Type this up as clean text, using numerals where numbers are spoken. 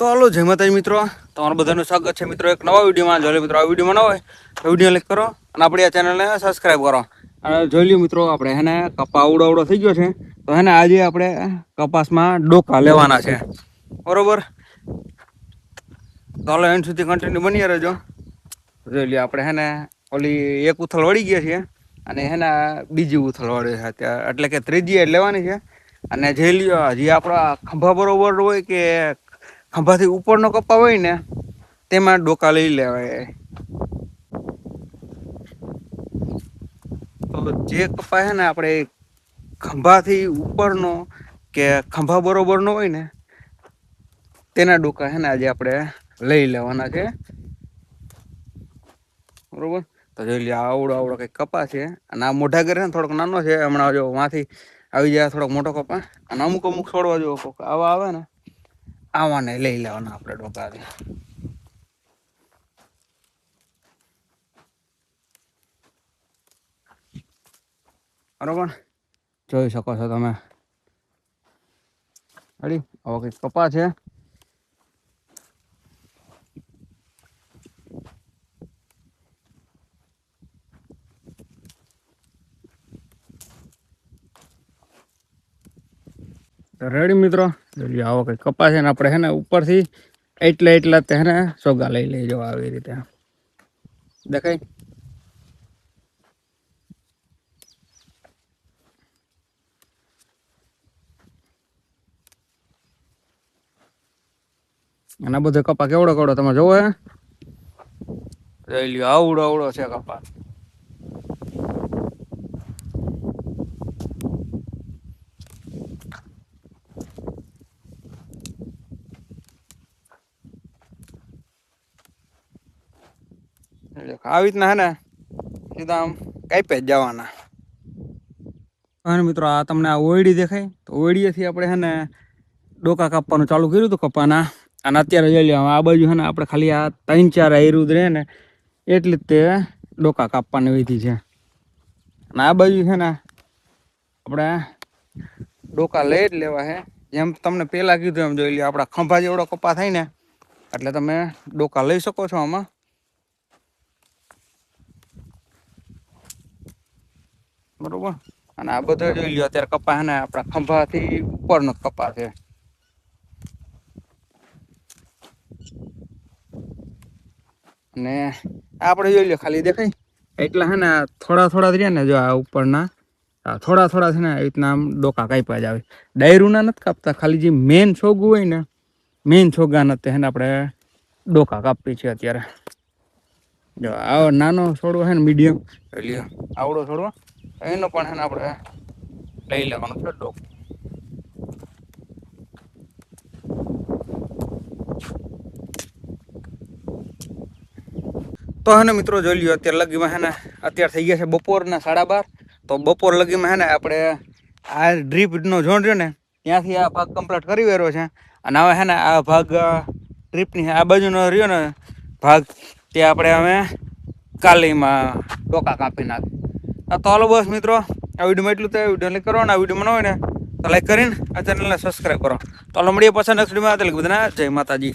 તો હાલો જય માતાજી મિત્રો, તમારું બધાનું સ્વાગત છે મિત્રો એક નવા વિડીયોમાં. જો મિત્રો આ વિડીયોમાં ન હોય તો વિડીયો લાઈક કરો અને આપણી આ ચેનલને સબસ્ક્રાઈબ કરો. અને જોઈ લ્યો મિત્રો, આપણે હેને કપા આવડો થઈ ગયો છે, તો હેને આજે આપણે કપાસમાં ડોકા લેવાના છે, બરોબર. તો હાલો એન્ડ સુધી કન્ટિન્યુ બની રહેજો. જોઈ લ્યો, આપણે હેને ઓલી એક ઉથલ વળી ગયા છીએ અને હેને બીજી ઉથલ વળી છે, એટલે કે ત્રીજી લેવાની છે. અને જે લ્યો જે આપણા ખંભા બરોબર હોય કે ખંભાથી ઉપરનો કપા હોય ને તેમાં ડોકા લઈ લેવાય. તો જે કપા છે ને આપણે ખંભાથી ઉપરનો કે ખંભા બરોબરનો હોય ને તેના ડોકા છે ને આજે આપણે લઈ લેવાના છે, બરોબર. તો જોઈ લે આવડો કંઈક કપા છે અને આ મોઢા ઘર છે ને થોડોક નાનો છે. હમણાં જો માંથી આવી જાય થોડોક મોટો કપા, અને અમુક છોડવા જો આવા આવે ને આવાને લઈ લેવાના આપણે ડોકાથી, બરોબર. જોઈ શકો છો તમે, રેડી. આવો કંઈક કપા છે. રેડી મિત્રો, આવો કંઈક કપા છે ને આપણે છે ને ઉપરથી એટલા તેને સોગા લઈ લેજો આવી રીતે, દેખાય. અને બધો કપા કેવડો તમે જોવો હે, જોઈ લ્યો આવડો છે કપા. આવી રીતના હે ને સીધા આમ કાપી જ જવાના. અને મિત્રો આ તમને આ ઓયડી દેખાય, તો ઓયડીએથી આપણે હે ને ડોકા કાપવાનું ચાલુ કર્યું હતું કપાના. અને અત્યારે જોઈ લો આ બાજુ હે ને આપણે ખાલી આ 3-4 આયરુદ રહે ને એટલી જ તે ડોકા કાપવાની વિધિ છે. અને આ બાજુ છે ને આપણે ડોકા લઈ જ લેવા છે. જેમ તમને પહેલાં કીધું એમ જોઈ લો, આપણા ખંભા જેવડો કપા થાય ને એટલે તમે ડોકા લઈ શકો છો આમાં, બરોબર. અને આ બધા જોઈ લ્યો અત્યારે કપા ને આપણા ખંભાથી ઉપરનો કપા છે. અને આપણે જોઈ લ્યો ખાલી દેખાય એટલા હે ને થોડા રહ્યા ને, જો આ ઉપરના થોડા છે ને, આવી રીતના આમ ડોકા કાપ્યા જ આવે. ડાયરુના નથી કાપતા, ખાલી જે મેન છોગું હોય ને મેન છોગાના તે ને આપણે ડોકા કાપી છે અત્યારે. જો આવો નાનો છોડવો છે ને મીડિયમ લ્યો, આવડો છોડવો એનો પણ છે ને આપણે લઈ લેવાનો છે ડોકો. તો હે ને મિત્રો જોઈ લ્યો, અત્યારે લગીમાં હે ને અત્યારે થઈ ગયા છે બપોરના 12:30. તો બપોર લગીમાં હે ને આપણે આ ડ્રીપનો ઝોન રહ્યો ને ત્યાંથી આ ભાગ કમ્પ્લીટ કરી વેરો છે. અને હવે હે ને આ ભાગ ડ્રીપની આ બાજુનો રહ્યો ને ભાગ તે આપણે હવે કાલીમાં ડોકા કાપી નાખી. તો હાલો બસ મિત્રો, આ વિડીયોમાં એટલું તો વિડીયો લાઈક કરો, અને આ વિડીયોમાં ન હોય ને તો લાઈક કરીને આ ચેનલને સબસ્ક્રાઈબ કરો. તો હાલો મળીએ પાછા નેક્સ્ટ વિડીયોમાં. બધાને જય માતાજી.